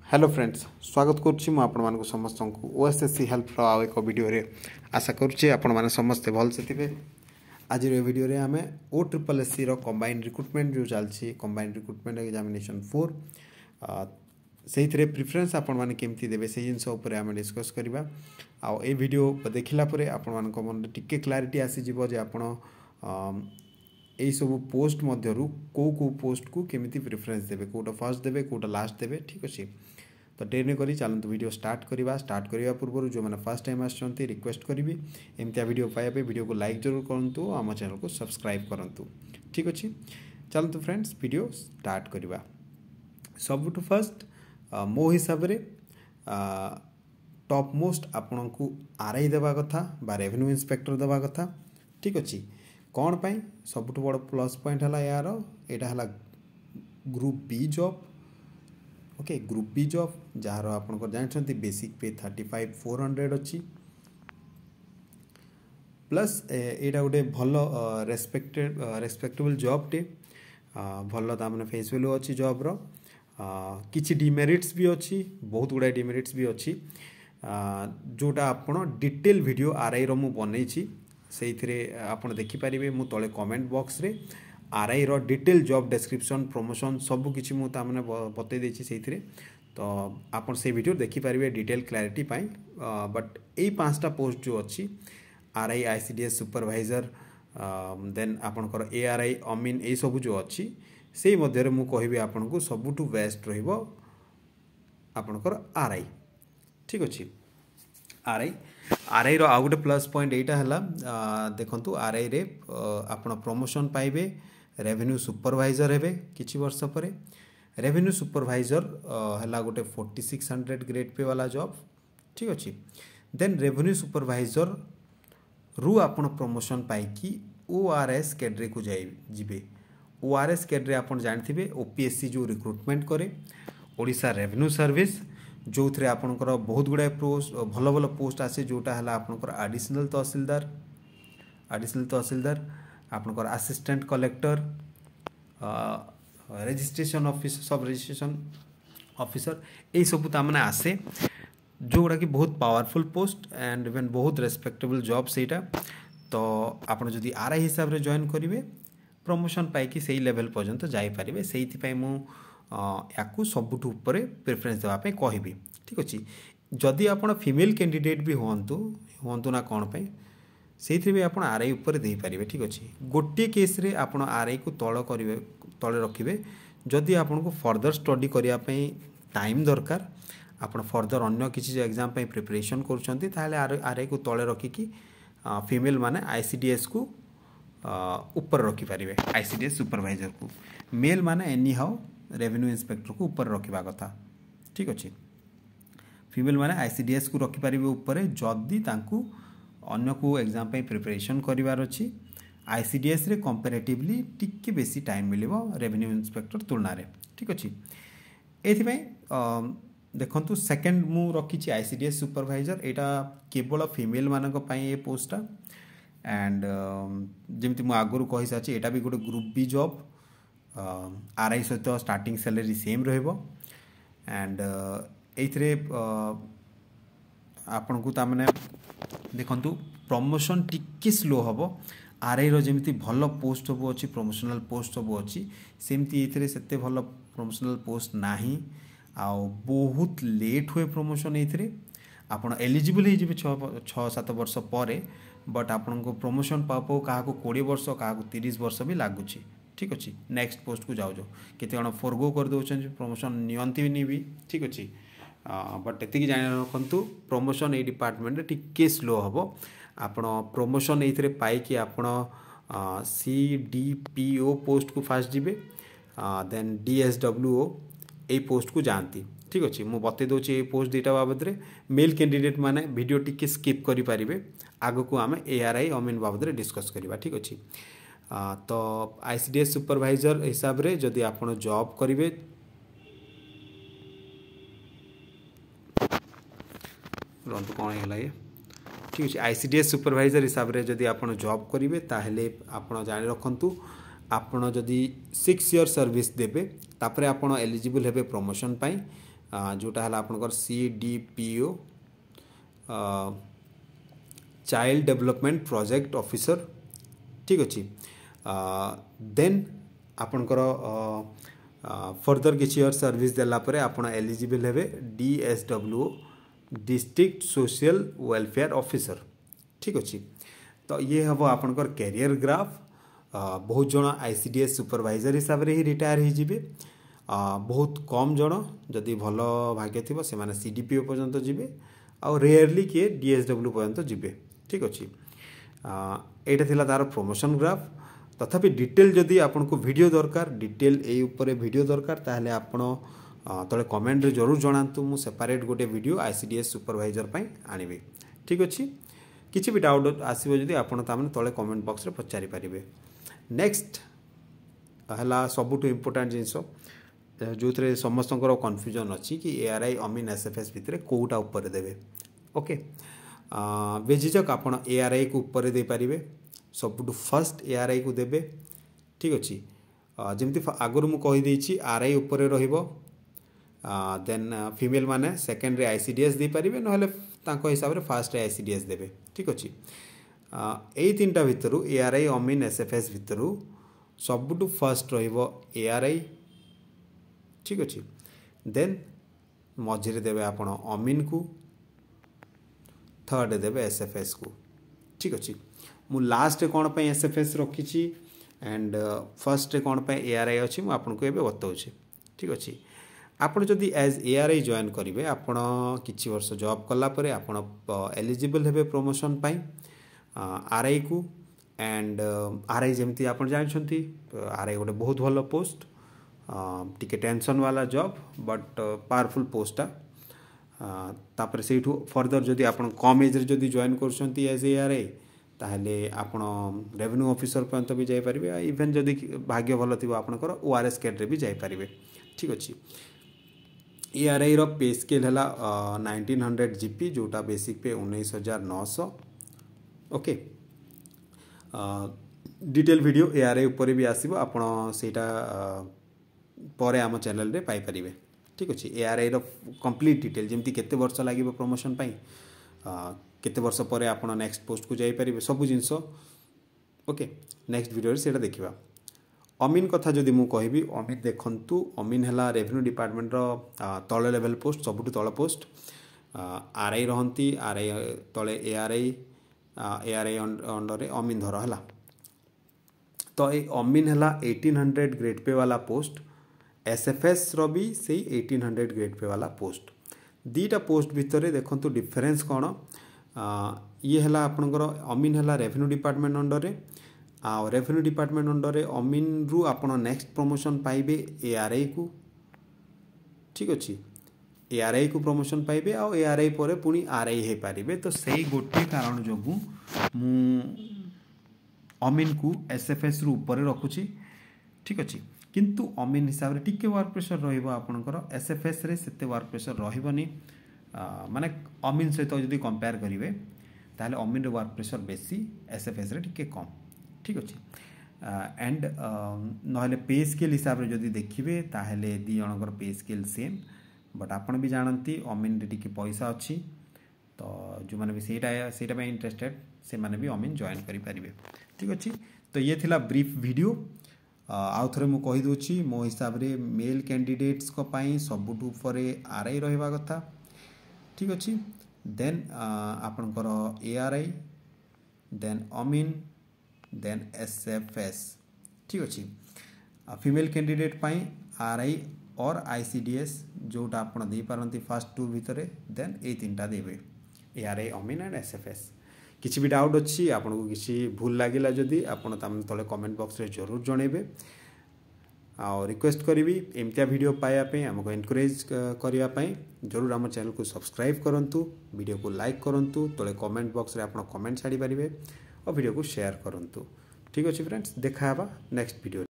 Hello friends स्वागत करुच्ची मुझे समस्त को ओएसएससी हेल्प आउ एक वीडियो रे आशा करुच्चे आपण मैंने समस्ते भल से थे। आज वीडियो रे आम O triple S C combined recruitment जो चलती कंबाइंड रिक्रुटमेंट एग्जामिनेशन 4 से प्रिफरेन्स आपण मैंने केमती देवे से जिनस आम डिस्कस करवा आउ ए वीडियो देखला आपण मान मन टिके क्लारिटी आसीज जे आपण यही सब पोस्ट मध्यरु को पोस्ट को केमिति प्रिफरेन्स देवे कोटा फर्स्ट देवे कोटा लास्ट देवे ठीक अच्छे। तो डेरी करी चलतु वीडियो स्टार्ट करने पूर्व जो मैंने फर्स्ट टाइम आसछन्ती रिक्वेस्ट करी एमती वीडियो पाइबा वीडियो को लाइक जरूर करूँ आम चैनल को सब्सक्राइब करूँ ठीक अच्छे। चलतु फ्रेंड्स वीडियो स्टार्ट करवा सबुठ फर्स्ट मो हिसाब से टॉप मोस्ट आपण को आरआई देवा कथा बा रेवेन्यू इंस्पेक्टर देवा कथा ठीक अच्छे। कौन पाई सबुठ बड़ प्लस पॉइंट है यार यहाँ group B job okay group B job जार आप जानते बेसिक पे 35,400 अच्छी प्लस यहाँ गोटे भल रेस्पेक्टेबल जॉब टे भल ताने फेस वैल्यू अच्छी जॉब्र किसी डिमेरिट्स भी अच्छी बहुत गुड़ाए डिमेरिट्स भी अच्छी जोटा आपण डिटेल वीडियो आरआई रो मु बनई से आपड़ देखिपारे मु तले कमेंट बॉक्स रे आरआई रो डिटेल जॉब डिस्क्रिप्शन प्रमोशन सब किसी मु तामने बतई देछि सेइथिरे तो आपन से वीडियो देखिपारे डिटेल क्लैरिटी पाई बट यही 5टा पोस्ट जो अच्छी आरआई आईसीडीएस सुपरवाइजर देन आपनकर एआरआई अमीन यही सब जो अच्छी से मध्य मु कहबी आपन को सबुठु बेस्ट रहिबो आपनकर आरआई ठीक अच्छे। आरआई रो आउ गोटे प्लस पॉइंट एटा हला देखंतु आरआई रे आपण प्रमोशन पाइबे रेवेन्यू सुपरवाइजर हेबे किछि वर्ष परे रेवेन्यू सुपरवाइजर हला गोटे 4600 ग्रेड पे वाला जॉब ठीक अच्छे। देन रेवेन्यू सुपरवाइजर रु आपण प्रमोशन पाइकी ओआरएस कैडरे को जाइबे ओआरएस कैडरे आपण जानथिबे ओपीएससी जो रिक्रुटमेंट करे ओडिशा रेवेन्यू सर्विस जो थे आपणकर बहुत गुड़ाए पोस्ट भल भल पोस्ट आसे जोटा है आपणकर एडिशनल तहसीलदार आपणकर असिस्टेंट कलेक्टर रजिस्ट्रेशन ऑफिसर सब रजिस्ट्रेशन ऑफिसर यही सब तामने आसे जोड़ा कि बहुत पावरफुल पोस्ट एंड इवेन बहुत रेस्पेक्टेबल जॉब सेटा तो आपन जदि आरआई हिसाब रे जॉइन करेंगे प्रमोशन पाइकी सही लेवल पर्यंत जाइपारे से मु या सबुठ उपर प्रिफरेन्स देवाई कहबी ठीक अच्छे। जदि आप फीमेल कैंडिडेट भी हूँ ना कौन पाई से भी आप आरआई उपर दे पारे ठीक अच्छे। गोटे केस रे आप आरआई को तले रखिए जदि आपन को फर्दर स्टडी करने टाइम दरकार आप फर्दर अन्य किसी एग्जाम प्रिपरेशन कर आरआई को तले रखिकी फीमेल माने आईसीडीएस को ऊपर रखिपारे आईसीडीएस सुपरवाइजर को मेल माने एनी हाउ रेवेन्यू इंस्पेक्टर को ऊपर रखा कथा ठीक अच्छे। फीमेल माने आईसीडीएस को रखिपारे ऊपर जदि तांकु अन्य को एग्जाम प्रिपरेशन करिवार अछि आईसीडीएस रे कंपैरेटिवली टिके बेसी टाइम मिलिबो रेवेन्यू इंस्पेक्टर तुलना रे ठीक अच्छे। एथि देखंतु सेकंड मु रखिछि आईसीडीएस सुपरवाइजर एटा केवल फीमेल मानक पई ए पोस्टटा एंड जेमति मु आगुरु कहि साछि एटा भी गोटे ग्रुप बी जॉब आरआई सहित स्टार्टिंग सैलरी सेम रहिबो एंड एथरे आपन को तामने देखंतु प्रमोशन टिके स्लो हबो आरआई रो जेमति भल पोस्ट सब अछि प्रमोशनल पोस्ट सब अछि सेमति एथरे सेते भल प्रमोशनल पोस्ट नाही आ बहुत लेट हुए प्रमोशन एथरे आपण एलिजिबल हे जेबे 6-7 वर्ष परे बट आपन को प्रमोशन पापो काहा को 20 वर्ष काहा को 30 वर्ष भी लागुछि ठीक अच्छे। नेक्स्ट पोस्ट को जाओ केते जण फॉरगो कर दउछन प्रमोशन नियंती भी नहीं भी ठीक अच्छे बट एति जान रखंतु प्रमोशन ए डिपार्टमेंट रे टिके स्लो हबो आपण प्रमोशन एथरे पाई कि आपण सीडीपीओ पोस्ट को फास्ट जिबे देन डीएसडब्ल्यूओ ए पोस्ट को जानती ठीक अच्छे। मु बते दोची ए पोस्ट दुटा बाबद रे मेल कैंडिडेट माने वीडियो टिके स्किप करि पारिबे आगो को आमे एआरआई अमीन बाबद रे डिस्कस करबा ठीक अच्छे। तो आईसीडीएस सुपरवाइजर हिसाब रे जदि आपण जॉब करिवे रंतु कौन है ये ठीक अच्छे आईसीडीएस सुपरवाइजर हिसाब रे जदि आपण जॉब करिवे ताहेले आपण जानि रखंतु आपण जदि 6 ईयर सर्विस देबे तापरे आपण एलिजिबल हेबे प्रमोशन पाई जोटा है आपनकर CDPO child development project officer ठीक अच्छी देन आपनकर फर्दर किसी और सर्विस देला परे आपण एलिजिबल हेबे DSWO district social welfare officer ठीक अच्छी। तो ये हम आपनकर कैरियर ग्राफ बहुत जन ICDS सुपरवाइजर हिसाब से ही रिटायर हो जी बहुत कम जन जदि भल भाग्य थी से माने CDPO पर्यंत जीवे आ रेयरली किए DSW पर्यंत जीवे ठीक अच्छी। एटा थिला तार प्रमोशन ग्राफ तथापि डिटेल जदि आपन को वीडियो दरकार डिटेल ए ऊपर वीडियो दरकार ताहले आपण तले कमेंट रे जरूर जणांतु मु सेपरेट गोटे वीडियो ICDS सुपरवाइजर पई आनिबे ठीक अच्छी। किछि भी डाउट आसीबो जदि आपण तामने तले कमेंट बॉक्स रे पचारि परिबे। नेक्स्ट हला सबुठ इम्पोर्टेंट जिंस जो थे समस्त कन्फ्यूजन अच्छी कि ARI अमीन SFS भितर कोटा ऊपर देवे ओके बेझिझक आपण ARI को ऊपर दे पारिबे सबुठ फर्स्ट ARI को देबे ठीक अच्छी। जमती आगुरी मु कहि देछि RI ऊपर रहिबो देन फीमेल माने सेकेंडरी ICDS दे पारिबे नहले तांको हिसाब रे फर्स्ट ICDS देबे ठीक अच्छी। एई तीनटा भितरु ARI अमीन SFS भितरु सबुठ फर्स्ट रहिबो ARI ठीक अच्छी। देन मझे देवे आपण अमीन को थर्ड देवे SFS को ठीक अच्छी। मु लास्ट कौन पे SFS रखी एंड फर्स्ट कौन पे ARI अच्छी मु आपन को एबे बताउछि ठीक अच्छी। आपण जदि एज ARI जॉइन करिवे आपण किछि वर्ष जॉब कला परे आपण एलिजिबल हेबे प्रमोशन पाई RI को एंड RI जेमती आपण जानछंती RI गोटे बहुत भलो पोस्ट टिके टेंशन वाला जॉब बट पावरफुल पोस्टा तापर से फर्दर जदि आपण कम एज रे जदि जॉइन करछंती एज ARI ताहले आपण रेवेन्यू ऑफिसर पर्यंत भी जाई परिबे इवन जदि भाग्य भलो थिबो आपनकर ORS कैड रे भी जाई परिबे ठीक अछि। ARI रो पे स्केल हला 1900 GP जोटा बेसिक पे 19900 ओके। डिटेल वीडियो ARI ऊपर भी आसीबो आपण सेटा परे आम चैनल रे पाई परिबे ठीक अच्छे। ARI रो कंप्लीट डिटेल जमती केते वर्ष लागिबो प्रमोशन पाई केते वर्ष परे आपण नेक्स्ट पोस्ट को जाई परिबे सब जिंस ओके नेक्स्ट वीडियो रे सेटा देखिबा। अमीन कथा जदि मु कहबी अमीन देखंतु अमीन हला रेवेन्यू डिपार्टमेंट रो तळ लेवल पोस्ट सबुठ तळ पोस्ट RI रहंती RI तळे ARI अंडर रे अमीन धर हला। तो ए अमीन हला 1800 ग्रेड पे वाला पोस्ट SFS रो भी से 1800 ग्रेड पे वाला पोस्ट दीटा पोस्ट भितर देखंतु डिफरेंस कौन ये हला आपनकर अमीन हला रेवेन्यू डिपार्टमेंट अंडर रे आ रेवेन्यू डिपार्टमेंट अंडर रे अमीन रु आपण नेक्स्ट प्रमोशन पाइबे ARI को ठीक अच्छी। ARI को प्रमोशन पाइबे आ ARI परे पुनी RI हे पारिबे तो सही गोटे कारण जोगु मु अमीन को SFS रु ऊपर रखुची ठीक अच्छी। किंतु अमीन हिसाब रे टिके वर्क प्रेशर रहिबो आपनकर SFS रे सेते वर्क प्रेशर रहिबनी माने अमीन सहित जदि कंपेयर करिवे ताहले अमीन रे वर्क प्रेशर बेसी SFS रे टिके कम ठीक अच्छे। एंड नहले पे स्केल हिसाब रे जदि देखिबे ताहले दी जनकर पे स्केल सेम बट आपण भी जानती अमीन रे टिके पैसा अच्छी तो जो माने भी सेटा पे इंटरेस्टेड से माने भी अमीन जॉइन करि परिबे ठीक अच्छे। तो ये थिला ब्रीफ वीडियो आउ थरे मु कहि दोछि मो हिसाब रे मेल कैंडिडेट्स को पाई सबुठ ऊपर RI रहिबा कथा ठीक अच्छे। देन आपनकर ARI देन अमीन देन SFS ठीक अच्छे। फीमेल कैंडिडेट पाई RI और ICDS जोटा आपण दे पारंती फर्स्ट टू भितर देन ए तीनटा देबे ARI अमीन एंड SFS। किसी भी डाउट अच्छी आपन को किसी भूल लगिला जदि आपण तम तले कमेंट बॉक्स रे जरूर जणेबे आ रिक्वेस्ट करी एमतिया वीडियो पाया पे हमको एनकरेज करिया पई जरूर हम चैनल को सब्सक्राइब करंतु वीडियो को लाइक करंतु तले कमेंट बॉक्स रे आपण कमेंट छाड़ी परिबे और वीडियो को शेयर करंतु ठीक अछि फ्रेंड्स देखा हबा नेक्स्ट वीडियो।